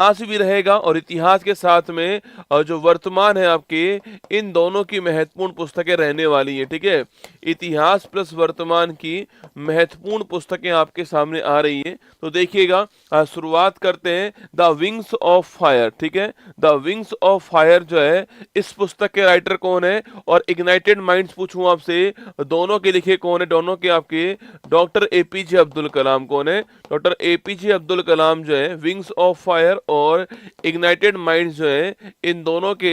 इतिहास भी रहेगा और इतिहास के साथ में जो वर्तमान है आपके, इन दोनों की महत्वपूर्ण पुस्तकें रहने वाली हैं। ठीक है, इतिहास प्लस वर्तमान की महत्वपूर्ण पुस्तकें आपके सामने आ रही हैं। तो देखिएगा, शुरुआत करते हैं द विंग्स ऑफ फायर। ठीक है, द विंग्स ऑफ फायर जो है, इस पुस्तक के राइटर कौन है? और इग्नाइटेड माइंड्स पूछूं आपसे, दोनों के लिखे कौन है? दोनों के आपके डॉक्टर एपीजे अब्दुल कलाम कौन है? डॉक्टर एपीजे अब्दुल कलाम जो है, विंग्स ऑफ फायर और इग्नाइटेड माइंड्स जो है, इन दोनों के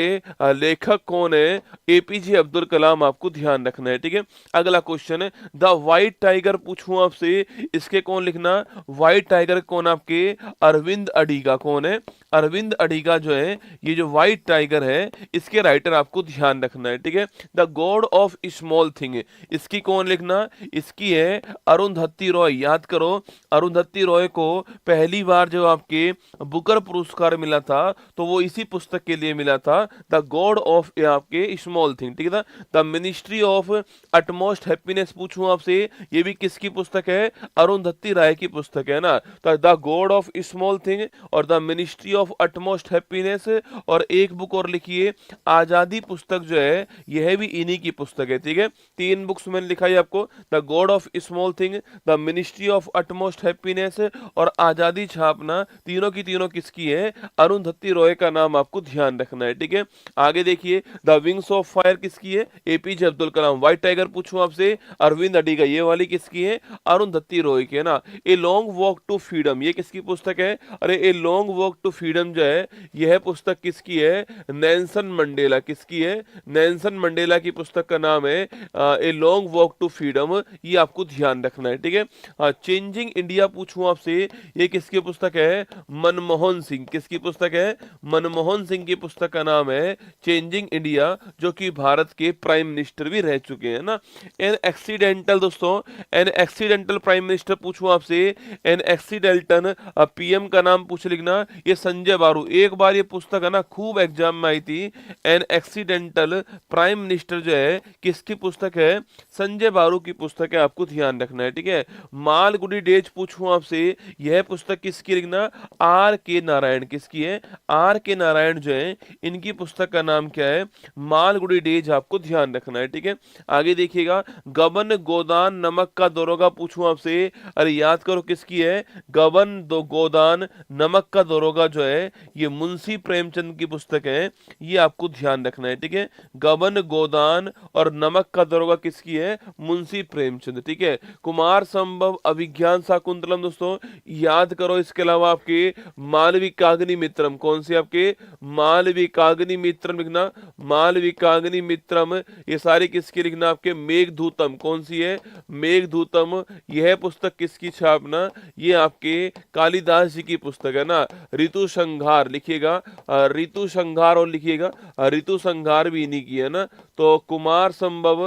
लेखक कौन है? एपीजे अब्दुल कलाम, आपको ध्यान रखना है। ठीक है, अगला क्वेश्चन है द व्हाइट टाइगर पूछूं आपसे, इसके कौन लिखना? व्हाइट टाइगर कौन आपके? अरविंद अडिगा कौन है? अरविंद अडिगा जो है, ये जो व्हाइट टाइगर है, इसके राइटर आपको ध्यान रखना है। ठीक है, the God of small thing, इसकी कौन लिखना? इसकी है अरुंधति रॉय। याद करो, अरुंधति रॉय को पहली बार जब आपके बुकर पुरस्कार मिला था, तो वो इसी पुस्तक के लिए मिला था, द गॉड ऑफ आपके स्मॉल थिंग। ठीक है, the ministry of utmost happiness पूछूं आपसे, ये भी किसकी पुस्तक है? अरुंधति राय की पुस्तक है ना। तो the God of small thing और the ministry of utmost happiness, और एक बुक और लिखिए, आजादी पुस्तक जो है, यह भी इन्हीं की पुस्तक है। ठीक है, तीन बुक्स मैंने लिखाई आपको, the God of small thing, the ministry of utmost happiness और आजादी छापना, तीनों की तीनों किसकी है? अरुंधति रॉय का नाम आपको ध्यान रखना है। ठीक है, आगे देखिए, द विंग्स ऑफ फायर किसकी है? APJ Abdul Kalam. White tiger पूछूं आपसे, अरविंद अडिगा, ये वाली किसकी है? अरुंधति रॉय की है ना। A long walk to freedom, ये किसकी पुस्तक है? अरे a long walk to freedom जो है, यह पुस्तक किसकी है? Nelson Mandela. किसकी है? नेल्सन मंडेला की पुस्तक का नाम है a long walk to freedom, ये आपको ध्यान रखना है। ठीक है, चेंजिंग इंडिया पूछूं आपसे, ये किसकी पुस्तक है? मनमोहन सिंह। किसकी पुस्तक है? मनमोहन सिंह की पुस्तक का नाम है चेंजिंग इंडिया, जो कि भारत के प्राइम मिनिस्टर भी रह चुके हैं ना। एन एक्सीडेंटल दोस्तों, एन एक्सीडेंटल प्राइम मिनिस्टर पूछूं आपसे, एन एक्सीडेंटल पीएम का नाम पूछ लिखना, ये संजय बारू। एक बार ये पुस्तक है ना, खूब एग्जाम में आई थी। एन एक्सीडेंटल प्राइम मिनिस्टर जो है, किसकी पुस्तक है? संजय बारू की पुस्तक है, आपको ध्यान रखना है। ठीक है, मालगुडी डेज पूछूं आपसे, यह पुस्तक किसकी लिखना? आर के नारायण। किसकी है? आर के नारायण जो है, इनकी पुस्तक का नाम क्या है? मालगुडी डेज, आपको ध्यान रखना है। ठीक है, आगे देखिएगा, गबन गोदान नमक का दरोगा पूछूं आपसे, अरे याद करो किसकी है? गबन दो गोदान नमक का दरोगा जो है, ये मुंशी प्रेमचंद की पुस्तक है, ये आपको ध्यान रखना है। ठीक है, गबन गोदान और नमक का दरोगा किसकी है? मुंशी प्रेमचंद। ठीक है, कुमार संभव अभिज्ञान शाकुंतलम दोस्तों, याद करो, इसके अलावा आपके मालविकाग्नि मित्रम, कौन सी आपके? मालविकाग्नि मित्रम लिखना, मालविकाग्नि मित्रम, ये सारी किसकी लिखना? आपके मेघदूतम। कौन सी है? मेघदूतम। यह पुस्तक किसकी छापना? ये आपके कालिदास जी की पुस्तक है ना। ऋतु संहार लिखिएगा, ऋतु संहार और लिखिएगा, ऋतु संहार भी इन्हीं की है ना। तो कुमार संभव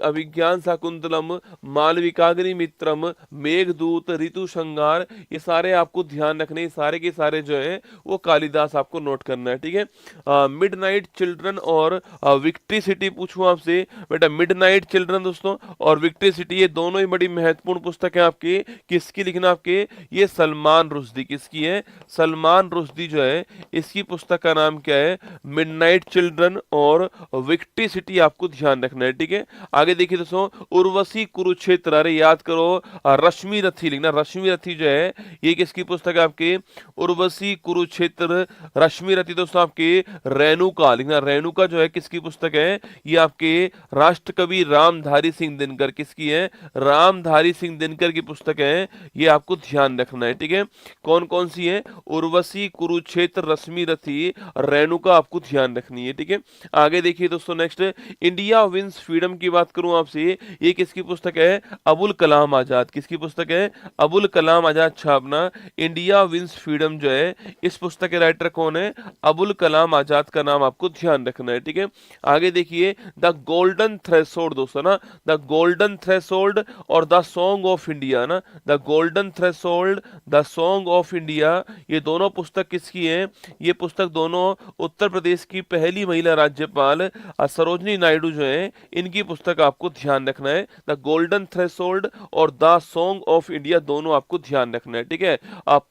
अभिज्ञान शाकुंतलम, मालविकाग्नि मित्रम, मेघदूत, ऋतु संहार, ये सारे आपको ध्यान रखने, सारे के सारे जो है वो कालिदास, आपको नोट करना है। ठीक है, मिडनाइट चिल्ड्रन और विक्ट्री सिटी पूछूं आपसे, बेटा मिडनाइट चिल्ड्रन दोस्तों और विक्ट्री सिटी, ये दोनों ही बड़ी महत्वपूर्ण पुस्तक है आपकी। किसकी लिखना? आपके ये सलमान रुश्दी। किसकी है? सलमान रुश्दी जो है, इसकी पुस्तक का नाम क्या है? मिडनाइट चिल्ड्रन और विक्ट्री सिटी, आपको ध्यान रखना है। ठीक है, आगे देखिए दोस्तों, उर्वशी कुरुक्षेत्र, अरे याद करो, रश्मि रथी लिखना। रश्मि रथी जो है, ये किसकी पुस्तक है? आपके उर्वशी कुरुक्षेत्र, रश्मि रथी दोस्तों आपके रेणुका लिखना। रेणुका जो है, किसकी पुस्तक है? ये आपके राष्ट्रकवि रामधारी सिंह दिनकर। किसकी है? रामधारी सिंह दिनकर की पुस्तक है, ये आपको ध्यान रखना है। ठीक है, कौन कौन सी है? उर्वशी, कुरुक्षेत्र, रश्मि रथी, रेणुका, आपको ध्यान रखनी है। ठीक है, आगे देखिए दोस्तों, नेक्स्ट इंडिया विंस फ्रीडम की बात करूं आपसे, ये किसकी पुस्तक है? अबुल कलाम आजाद। किसकी पुस्तक है? Abul Kalam Azad छापना, India wins freedom जो है, इस पुस्तक के राइटर कौन है? अबुल कलाम आजाद का नाम आपको ध्यान रखना है। ठीक है, आगे देखिए, द गोल्डन थ्रेशोल्ड दोस्तों ना, द गोल्डन थ्रेशोल्ड और द सॉन्ग ऑफ इंडिया ना, the golden threshold, the song of India, ये दोनों पुस्तक किसकी है? ये पुस्तक दोनों उत्तर प्रदेश की पहली महिला राज्यपाल सरोजनी नायडू जो है, इनकी पुस्तक आपको ध्यान रखना है। द गोल्डन थ्रेशोल्ड और द सॉन्ग ऑफ इंडिया, दोनों आपको ध्यान रखना है। ठीक है,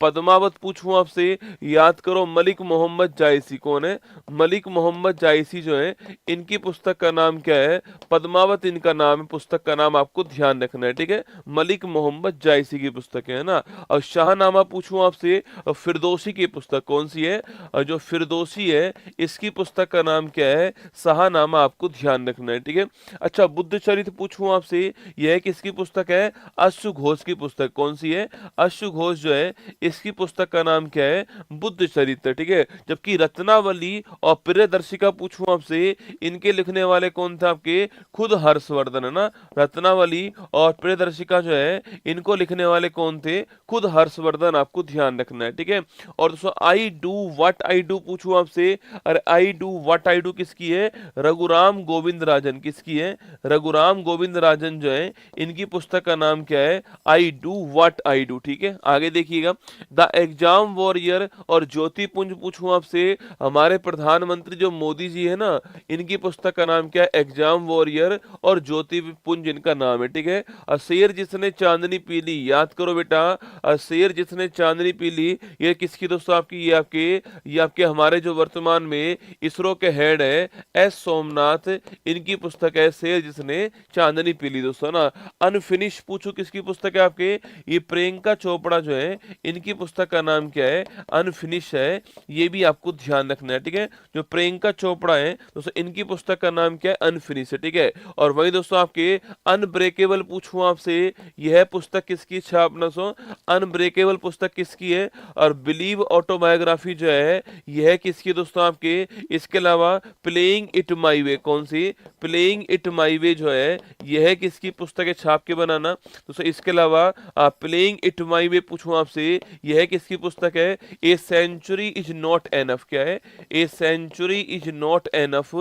पद्मावत पूछूं पूछूं आपसे, याद करो मलिक मोहम्मद जायसी कौन है? मलिक मोहम्मद जायसी जो है, इनकी पुस्तक का नाम क्या है? पद्मावत इनका नाम है, पुस्तक का नाम आपको ध्यान रखना है, ठीक है? मलिक मोहम्मद जायसी की पुस्तक है ना। और शाहनामा पूछूं आपसे, फिरदौसी की पुस्तक कौन सी है? जो फिरदौसी है इसकी पुस्तक का नाम क्या है? शाहनामा, आपको ध्यान रखना है, ठीक है? अच्छा, बुद्ध चरित्र पूछूं आपसे, यह किसकी पुस्तक है? अश्व घोष की पुस्तक। कौन सी है? अश्व घोष जो है इसकी पुस्तक का नाम क्या है? बुद्ध चरित्र, ठीक है? जबकि रत्नावली और प्रियदर्शिका पूछूं आपसे, इनके लिखने वाले कौन थे आपके? खुद हर्षवर्धन, है ना। रत्नावली और प्रियदर्शिका जो है इनको लिखने वाले कौन थे? खुद हर्षवर्धन, आपको ध्यान रखना है, ठीक है? और दोस्तों I do what I do पूछूं आपसे, अरे I do what I do किसकी है? रघुराम गोविंद राजन। किसकी है? रघुराम गोविंद राजन जो है इनकी पुस्तक का नाम क्या है? I do what I do, ठीक है? आगे देखिएगा, द एग्जाम वॉरियर और ज्योति पुंज पूछूं आपसे, हमारे प्रधानमंत्री जो मोदी जी है ना, इनकी पुस्तक का नाम क्या है? एग्जाम वॉरियर और ज्योति पुंज इनका नाम है, ठीक है? शेर जिसने चांदनी पी ली, याद करो बेटा, शेर जिसने चांदनी पी ली, ये किसकी दोस्तों आपकी? ये आपके हमारे जो वर्तमान में इसरो के हेड है एस सोमनाथ, इनकी पुस्तक है शेर जिसने चांदनी पी ली दोस्तों ना। अनफिनिश पूछो किसकी पुस्तक है आपके? ये प्रियंका चोपड़ा जो है इनकी पुस्तक का नाम क्या है? अनफिनिश है, ये भी आपको ध्यान रखना है, ठीक है? जो प्रियंका चोपड़ा है दोस्तों इनकी पुस्तक का नाम क्या है? अनफिनिश है, ठीक है? और वही दोस्तों आपके अनब्रेकेबल पूछूं आपसे, यह पुस्तक किसकी? छापना सो अनब्रेकेबल पुस्तक किसकी है? और बिलीव ऑटोबायोग्राफी जो है यह किसकी दोस्तों आपके? इसके अलावा प्लेइंग इट माई वे, कौन सी? प्लेइंग इट माई वे जो है यह किसकी पुस्तक है? छाप के बनाना दोस्तों। इसके अलावा प्लेइंग इट माई वे पूछूं आपसे, यह किसकी पुस्तक है? A century is not enough. क्या है? A century is not enough,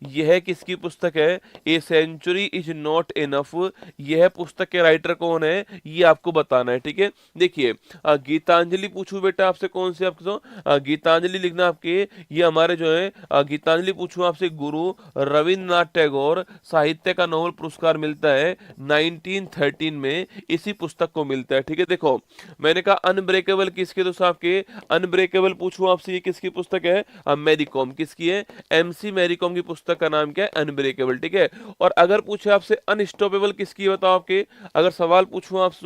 यह किसकी पुस्तक है? A century is not enough, यह पुस्तक के राइटर कौन है? ये आपको बताना है, ठीक है? देखिए, गीतांजलि पूछूं बेटा आपसे, कौन सी आपको? गीतांजलि लिखना आपके, ये हमारे जो है गीतांजलि पूछूं आपसे, गुरु रविंद्रनाथ टैगोर साहित्य का नोबेल पुरस्कार मिलता है 1913 में, इसी पुस्तक को मिलता है, ठीक है? देखो, मैंने कहा अनब्रेकेबल किसके दोस्तों आपके? अनब्रेकेबल पूछूं आपसे, ये किसकी पुस्तक है? मैरी कॉम। किसकी है? एमसी मैरी कॉम की पुस्तक का नाम क्या है? अनब्रेकेबल, ठीक है? और अगर पूछे आपसे अनस्टॉपेबल किसकी है, बताओ आपके? अगर सवाल पूछूं आपसे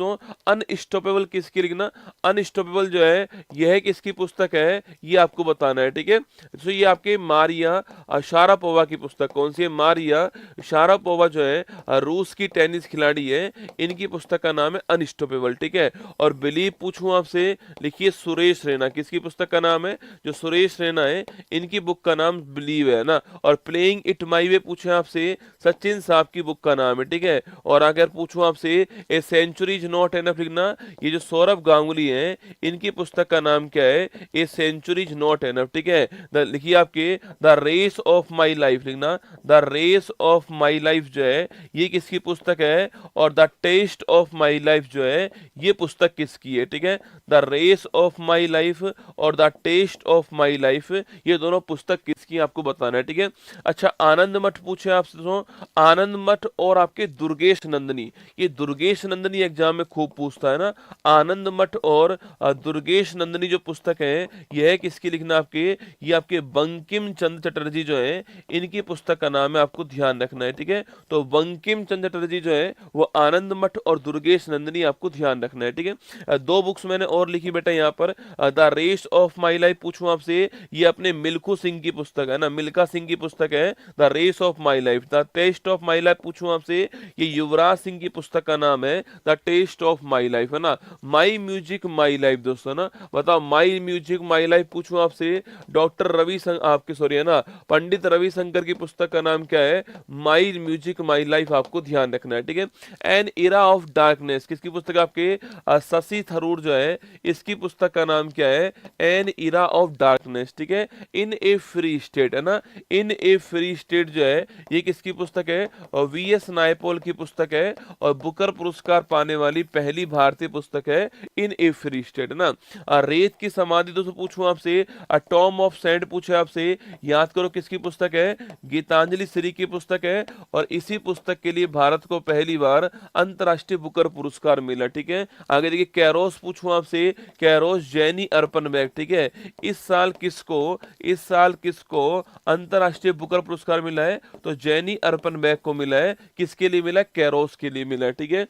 अनस्टॉपेबल किसकी, लिखना अनस्टॉपेबल जो है यह किसकी पुस्तक है, ये आपको बताना है, ठीक है? तो ये आपके मारिया शारापोवा की पुस्तक। कौन सी है? मारिया शारापोवा जो है रूस की टेनिस खिलाड़ी है, इनकी पुस्तक का नाम है अनस्टॉपेबल, ठीक है? और बिलीव पूछूं आपसे, लिखिए सुरेश रैना। किसकी पुस्तक का नाम है? जो सुरेश रैना है इनकी बुक का नाम बिलीव है ना। और प्लेइंग इट माई वे पूछे आपसे, सचिन साहब की बुक का नाम है, ठीक है? और अगर पूछूं आपसे a century is not enough, लिखना ये जो सौरभ गांगुली हैं इनकी पुस्तक का नाम क्या है? A century is not enough, ठीक है? लिखिए आपके the race of my life, लिखना the race of my life जो है ये किसकी पुस्तक है? और the test of my life जो है ये पुस्तक किसकी है, ठीक है? The race of my life और the test of my life, ये दोनों पुस्तक किसकी आपको बताना है, ठीक है? अच्छा, आनंद मठ पूछे आपसे तो, आनंद मठ और आपके दुर्गेश नंदनी, ये दुर्गेश नंदनी एग्जाम में खूब पूछता है ना। आनंद मठ और दुर्गेश नंदनी जो पुस्तक है यह किसकी, लिखना आपके? ये आपके बंकिम चंद्र चटर्जी जो है इनकी पुस्तक का नाम है, आपको ध्यान रखना है, ठीक है? तो बंकिम चंद्र चटर्जी जो है वो आनंद मठ और दुर्गेश नंदनी, आपको ध्यान रखना है, ठीक है? दो बुक्स मैंने और लिखी बेटा यहाँ पर, the race of my life पूछूं आपसे, ये अपने मिल्खू सिंह की पुस्तक है ना, मिल्खा सिंह की पुस्तक है the race of my life. The test of my life पूछूं आपसे, ये युवराज सिंह की पुस्तक का नाम है the test of my life, है ना। माई म्यूजिक माई लाइफ दोस्तों ना, बताओ माई म्यूजिक माई लाइफ पूछूं आपसे, डॉक्टर आपके सॉरी है ना, पंडित रविशंकर की पुस्तक का नाम क्या है? माई म्यूजिक माई लाइफ, आपको ध्यान रखना है, ठीक है? एन इरा ऑफ डार्कनेस किसकी पुस्तक? आपके शशि थरूर जो है इसकी पुस्तक का नाम क्या है? एन इरा ऑफ डार्कनेस, ठीक है? इन ए फ्री स्टेट, है ना, इन ए फ्री स्टेट जो है ये किसकी पुस्तक है? और वीएस नायपॉल की पुस्तक है और बुकर पुरस्कार पाने वाली पहली भारतीय पुस्तक है इन ए फ्री स्टेट, है ना। रेत की समाधि दोस्तों पूछूं आपसे, टॉम ऑफ सैंड पूछे आपसे, याद करो किसकी पुस्तक है? गीतांजलि श्री की पुस्तक है और इसी पुस्तक के लिए भारत को पहली बार अंतरराष्ट्रीय बुकर पुरस्कार मिला, ठीक है। आगे देखिए कैरोस पूछूं आपसे, कैरोस जैनी अर्पण बैग, ठीक है। इस साल किसको अंतरराष्ट्रीय बुकर पुरस्कार मिला है? तो जैनी अर्पण बैग को मिला है। किसके लिए मिला? कैरोस के लिए मिला है, ठीक है।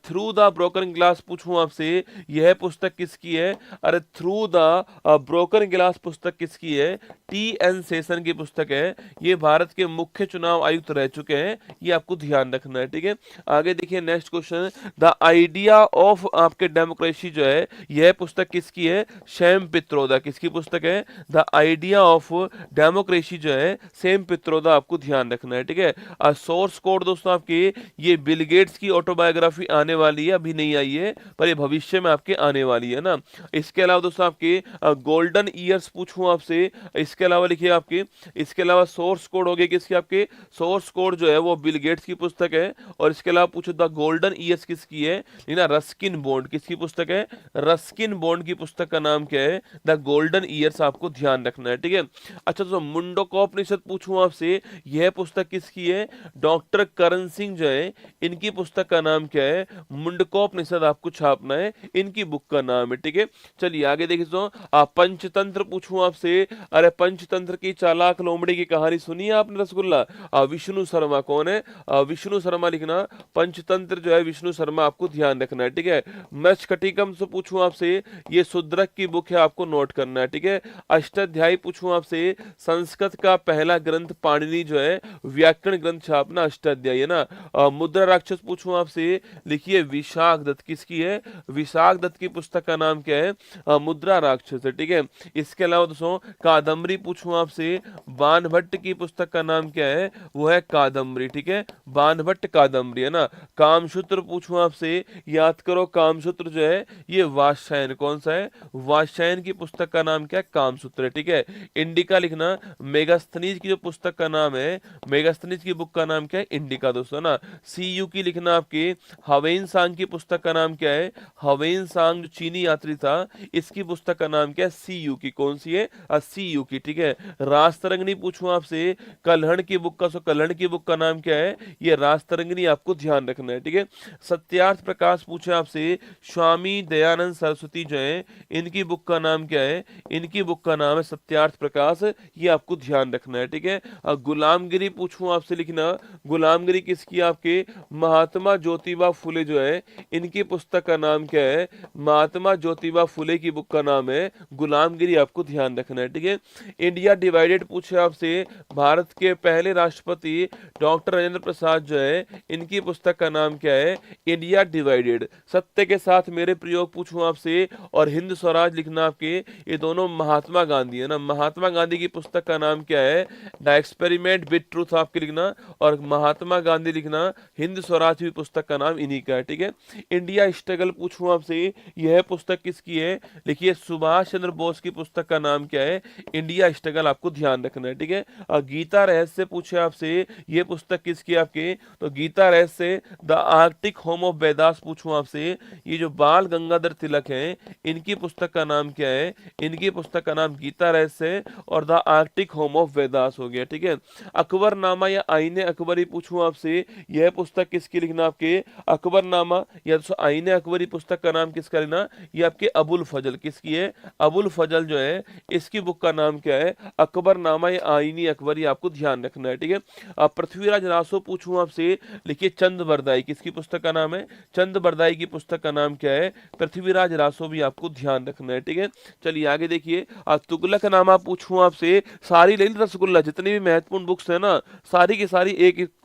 थ्रू द ब्रोकन ग्लास पूछूं आपसे, यह पुस्तक किसकी है? अरे थ्रू द ब्रोकन ग्लास पुस्तक किसकी है? टी.एन. शेषन की पुस्तक है। ये भारत के मुख्य चुनाव आयुक्त रह चुके हैं, ये आपको ध्यान रखना है, ठीक है। आगे देखिए next question, the idea of आपके डेमोक्रेसी जो है यह पुस्तक किसकी है? सैम पित्रोदा। किसकी पुस्तक है? द आइडिया ऑफ डेमोक्रेसी जो है सैम पित्रोदा, आपको ध्यान रखना है, ठीक है। सोर्स कोड दोस्तों आपके, ये बिल गेट्स की ऑटोबायोग्राफी आने वाली है, अभी नहीं आई है पर ये भविष्य में आपके आने वाली है ना। इसके अलावा दोस्तों आपके गोल्डन ईयर्स पूछूं आपसे, इसके अलावा लिखिए आपके, इसके अलावा सोर्स कोड हो गए किसके? आपके सोर्स कोड जो है वो बिल गेट्स की पुस्तक है। और इसके अलावा पूछो द गोल्डन ईयर्स किसकी है? ना रस्किन बॉन्ड। किसकी पुस्तक है? रस्किन बॉन्ड की पुस्तक का नाम क्या है? द गोल्डन ईयर्स, आपको ध्यान रखना है, ठीक है। अच्छा तो मुंडकोपनिषद पूछूं आपसे, यह पुस्तक किसकी है? डॉक्टर करण सिंह जो है इनकी पुस्तक का नाम क्या है? मुंडकोपनिषद आपको छापना है, इनकी बुक का नाम है, ठीक है। चलिए आगे देखिए तो पंचतंत्र पूछूं आपसे, अरे पंचतंत्र की चालाक लोमड़ी की कहानी सुनी है आपने रसगुल्ला? विष्णु शर्मा कौन है? विष्णु शर्मा लिखना, पंचतंत्र जो है विष्णु शर्मा, आपको ध्यान रखना है, ठीक है। मृच्छकटिकम से पूछूं आपसे, ये शुद्रक की बुक है, आपको नोट करना है, ठीक है। अष्टाध्यायी पूछूं आपसे, संस्कृत का पहला ग्रंथ पाणिनि जो है व्याकरण ग्रंथ छापना अष्टाध्यायी, है ना। मुद्रा राक्षस पूछूं आपसे, लिखिए विशाख दत्त। किसकी है? विशाख दत्त की पुस्तक का नाम क्या है? मुद्रा राक्षस है, ठीक है। इसके अलावा दोस्तों कादम्बरी पूछूं आपसे, बाणभट्ट की पुस्तक का नाम क्या है? वो है कादम्बरी, ठीक है, बाणभट्ट कादम्बरी, है ना। कामसूत्र पूछूं आपसे, याद करो कामसूत्र जो है ये वात्स्यायन, कौन सा है? वात्स्यायन की पुस्तक का नाम क्या है? कामसूत्र है, ठीक है। इंडिका लिखना, मेगास्थनीज की जो पुस्तक का नाम है, मेगास्थनीज की बुक का नाम क्या है? इंडिका दोस्तों ना। सीयू की लिखना आपके, हवेन सांग की पुस्तक का नाम क्या है? हवेन सांग जो चीनी यात्री था इसकी पुस्तक का नाम क्या है? सीयू की, कौन सी है? सीयू की, ठीक है। राजतरंगिणी पूछूं आपसे, कल्हण की बुक का, कल्हण की बुक का नाम क्या है? ये राजतरंगिणी, आपको ध्यान रखना है, ठीक है। सत्यार्थ प्रकाश पूछे आपसे, स्वामी दयानंद सरस्वती जो है इनकी बुक का नाम क्या है? इनकी बुक का नाम है सत्यार्थ प्रकाश, ये आपको ध्यान रखना है, ठीक है। गुलामगिरी पूछूं आपसे, लिखना गुलामगिरी किसकी? आपके महात्मा ज्योतिबा फुले जो है इनकी पुस्तक का नाम क्या है? महात्मा ज्योतिबा फुले की बुक का नाम है गुलामगिरी, आपको ध्यान रखना है, ठीक है। इंडिया डिवाइडेड पूछे आपसे, भारत के पहले राष्ट्रपति डॉक्टर राजेंद्र प्रसाद जो है इनकी पुस्तक का नाम क्या है? India divided. सत्य के साथ मेरे प्रयोग पूछूं आपसे, और हिंद स्वराज लिखना आपके, ये दोनों महात्मा गांधी है ना, महात्मा गांधी की पुस्तक का नाम क्या है? द एक्सपेरिमेंट विद ट्रूथ, आपके लिखना, और महात्मा गांधी लिखना, हिंद स्वराज भी पुस्तक का नाम इन्हीं का है, ठीक है। इंडिया स्ट्रगल पूछूं आपसे, यह पुस्तक किसकी है? लिखिए सुभाष चंद्र बोस की पुस्तक का नाम क्या है? इंडिया स्ट्रगल, आपको ध्यान रखना है, ठीक है। गीता रहस्य पूछे आपसे, यह पुस्तक किसकी? आपके तो गीता रहस्य, the Arctic home of Vedas पूछूं आपसे, ये जो बाल गंगाधर तिलक हैं इनकी पुस्तक का नाम क्या है? इनकी पुस्तक का नाम गीता रहस्य और the Arctic home of Vedas हो गया, ठीक है। अकबरनामा या आईने अकबरी पूछूं आपसे, यह पुस्तक किसकी लिखना? आपके अकबरनामा या तो आईने अकबरी पुस्तक का नाम किसका लिखना? ये आपके अबुल फजल, किसकी है? अबुल फजल जो है इसकी बुक का नाम क्या है? अकबरनामा या आईनी अकबरी, आपको ध्यान रखना है, ठीक है। पृथ्वीराज रासो पूछूं आपसे, लिखिए चंद बरदाई, किसकी पुस्तक का नाम है? चंद बरदाई की पुस्तक का नाम क्या है? पृथ्वीराज रासो, भी आपको ध्यान रखना है, ठीक है। चलिए आगे देखिए, तुगलक नामा पूछूं आपसे, सारी ले ली रसगुल्ला, जितनी भी महत्वपूर्ण बुक्स है ना सारी की सारी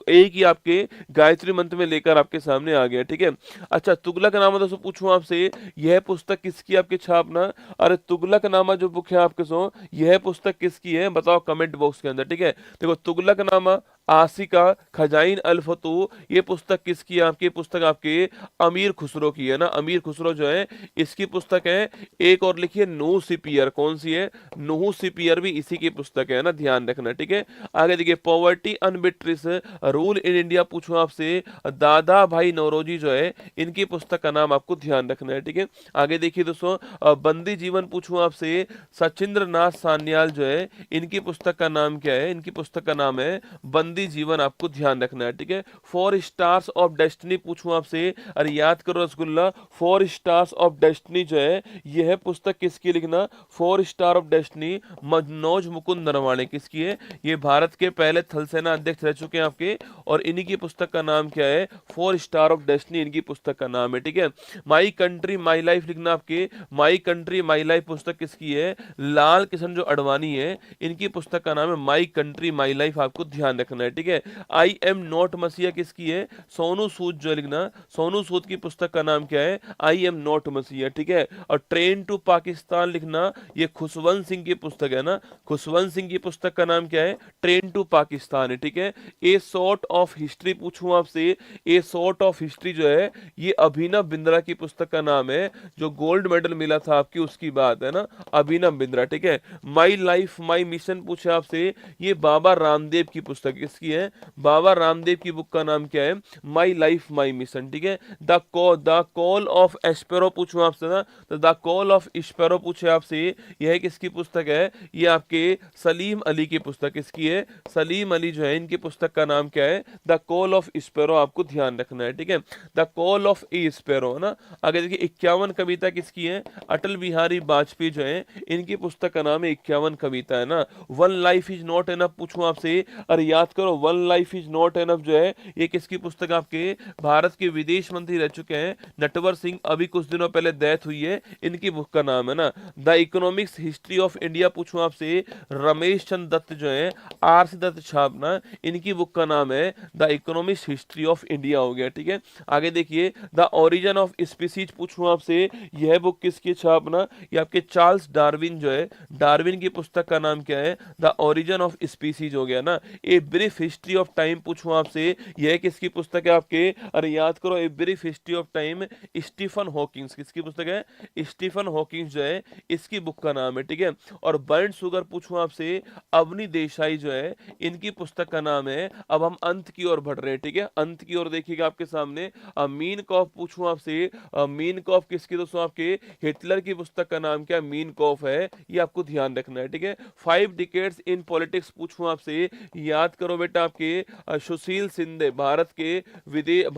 एक ही आपके गायत्री मंत्र में लेकर आपके सामने आ गया, ठीक है। अच्छा तुगलक नामा दोस्तों पूछूं आपसे, यह पुस्तक किसकी आपके छापना? अरे तुगलक नामा जो बुक है आपके सो, यह पुस्तक किसकी है? बताओ कमेंट बॉक्स के अंदर, ठीक है। देखो तुगलक नामा आसिका खजाइन अल फतू, ये पुस्तक किसकी है आपकी? पुस्तक आपके अमीर खुसरो की है ना, अमीर खुसरो जो है इसकी पुस्तक है। एक और लिखिए नूह सिपियर, कौन सी है? नूह सिपियर भी इसी की पुस्तक है ना, ध्यान रखना, ठीक है। आगे देखिए पॉवर्टी अनबिट्रिस रूल इन इंडिया पूछूं आपसे, दादा भाई नौरोजी जो है इनकी पुस्तक का नाम आपको ध्यान रखना है, ठीक है। आगे देखिए दोस्तों बंदी जीवन पूछूं आपसे, सचिंद्र नाथ सान्याल जो है इनकी पुस्तक का नाम क्या है? इनकी पुस्तक का नाम है बंदी जीवन, आपको ध्यान रखना है, ठीक है। फोर स्टार्स ऑफ डेस्टिनी पूछूं आपसे, अरे याद करो rasgulla, four stars of destiny जो है यह है पुस्तक किसकी? लिखना four star of destiny Manoj Mukund Naravane, किसकी है? ये भारत के पहले थल सेना अध्यक्ष रह चुके हैं आपके, और इन्हीं की पुस्तक का नाम क्या है? फोर स्टार ऑफ डेस्टिनी इनकी पुस्तक का नाम है, ठीक है। माई कंट्री माई लाइफ लिखना आपके, माई कंट्री माई लाइफ पुस्तक किसकी है? लाल किशन जो अडवाणी है इनकी पुस्तक का नाम है माई कंट्री माई लाइफ, आपको ध्यान रखना है, ठीक है। आई एम नॉट मसीहा किसकी है? सोनू सूद जो है लिखना, सोनू सूद की पुस्तक का नाम क्या है? आई एम नॉट मसीहा, ठीक है। और ट्रेन टू पाकिस्तान लिखना, ये खुशवंत सिंह की पुस्तक है ना, खुशवंत सिंह की पुस्तक का नाम क्या है? ट्रेन टू पाकिस्तान है, ठीक है। ए सॉर्ट ऑफ हिस्ट्री पूछूं आपसे, ए सॉर्ट ऑफ हिस्ट्री जो है ये अभिनव बिंद्रा की पुस्तक का नाम है, जो गोल्ड मेडल मिला था आपकी उसकी बात है ना, अभिनव बिंद्रा, ठीक है। माई लाइफ माई मिशन पूछे आपसे, ये बाबा रामदेव की पुस्तक किसकी है? बाबा रामदेव की बुक का नाम क्या है? माई लाइफ माई मिशन, ठीक है। द कॉल ऑफ एस्पेरो पूछूं आपसे ना, तो द कॉल ऑफ स्पेरो पूछे आपसे, यह किसकी पुस्तक है? ये आपके सलीम अली की पुस्तक, किसकी है? सलीम अली जो है इनकी पुस्तक का नाम क्या है? द कॉल ऑफ स्पेरो, आपको ध्यान रखना है, ठीक है। The call of A sparrow है ना। आगे देखिए 51 कविता किसकी है? अटल बिहारी वाजपेयी जो है इनकी पुस्तक का नाम है 51 कविता है ना। One life is not enough पूछूं आपसे, अरे याद करो one life is not enough जो है ये किसकी पुस्तक? आपके भारत के विदेश मंत्री रह चुके हैं नटवर सिंह, अभी कुछ दिनों पहले डेथ हुई है, इनकी बुक का नाम है ना the economics history of India पूछूं आपसे, रमेश चंद्र दत्त जो है आर.सी. दत्त छापना, इनकी बुक का नाम है the economics history of India हो गया, ठीक है। आगे देखिए द ओरिजिन ऑफ स्पीसीज पूछूं आपसे, यह बुक किसकी छापना? ये आपके चार्ल्स डार्विन जो है, डार्विन की पुस्तक का नाम क्या है? द ओरिजिन ऑफ स्पीसीज हो गया ना। ए ब्रीफ हिस्ट्री ऑफ टाइम पूछूं आपसे, यह किसकी पुस्तक है आपके? अरे याद करो a brief history of time Stephen Hawkins, किसकी पुस्तक है? स्टीफन हॉकिंस जो है इसकी बुक का नाम है, ठीक है। और बर्न शुगर पूछूं आपसे, अवनी देसाई जो है इनकी पुस्तक का नाम है। अब हम अंत की ओर बढ़ रहे हैं, ठीक है, अंत की ओर देखिएगा आपके सामने। मीन कॉफ पूछूं आपसे, मीन कॉफ किसकी? दोस्तों आपके हिटलर की पुस्तक का नाम क्या? मीन कॉफ है, ये आपको ध्यान रखना है, ठीक है। 5 डिकेड्स इन पॉलिटिक्स पूछूं आपसे, याद करो बेटा आपके सुशील शिंदे, भारत के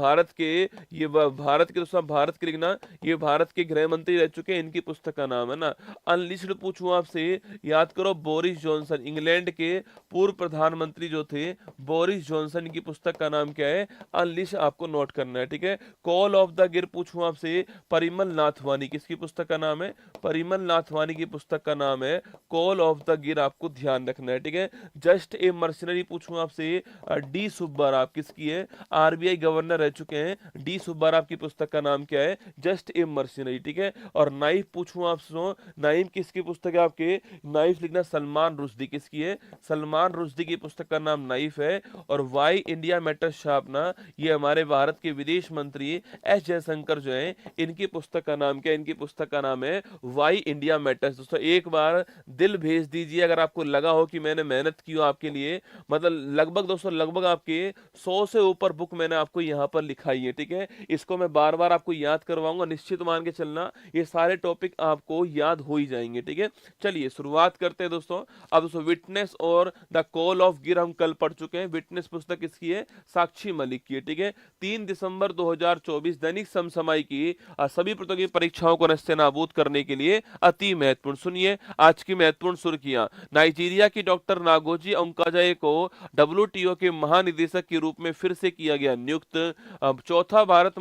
भारत के दोस्तों भारत के लिखना, ये भारत के गृह मंत्री रह चुके हैं, इनकी पुस्तक का नाम है ना। अनलिस्टेड पूछूं आपसे, याद करो बोरिस जॉनसन, इंग्लैंड के पूर्व प्रधानमंत्री जो थे बोरिस जॉनसन की पुस्तक का नाम क्या है? अनलिस्ट, आपको नोट करना है, ठीक है। कॉल ऑफ द गिर पूछूं आपसे, परिमल नाथवानी, किसकी पुस्तक का नाम है? परिमल नाथवानी की पुस्तक का नाम है कॉल ऑफ द गिर, आपको ध्यान रखना है, ठीक है। जस्ट ए मर्सनरी पूछूं आपसे, डी सुब्बाराव, किसकी है? आरबीआई गवर्नर रह चुके हैं डी सुब्बाराव की पुस्तक का नाम क्या है? जस्ट ए मर्सनरी, ठीक है। और नाइफ पूछूं आपसे, नाइफ किसकी पुस्तक है आपके? नाइफ लिखना सलमान रुश्दी, किसकी है? सलमान रुश्दी की पुस्तक का नाम नाइफ है। और वाई इंडिया मैटर्स छापना, ये हमारे भारत के विदेश मंत्री एस जयशंकर जो है इनकी पुस्तक का नाम क्या है? इनकी पुस्तक का नाम है वाई इंडिया मैटर्स। दोस्तों एक बार दिल भेज दीजिए अगर आपको लगा हो कि मैंने मेहनत की हो आपके लिए, मतलब लगभग दोस्तों लगभग आपके 100 से ऊपर बुक मैंने आपको यहाँ पर लिखाई है, ठीक है। इसको मैं बार बार आपको याद करवाऊंगा, निश्चित मान के चलना ये सारे टॉपिक आपको याद हो ही जाएंगे, ठीक है। चलिए शुरुआत करते हैं दोस्तों। अब दोस्तों विटनेस और द कॉल ऑफ गिर हम कल पढ़ चुके हैं। विटनेस पुस्तक किसकी है? साक्षी मलिक की है, ठीक है। 3 दिसंबर 2024 दैनिक समसामयिक की सभी प्रतियोगी परीक्षाओं को नस्तेनाबूद करने के लिए अति महत्वपूर्ण, सुनिए आज की महत्वपूर्ण सुर्खियां। नाइजीरिया की डॉक्टर नागोजी ओंकाजाए को WTO के महानिदेशक के रूप में फिर से किया गया नियुक्त। चौथा भारत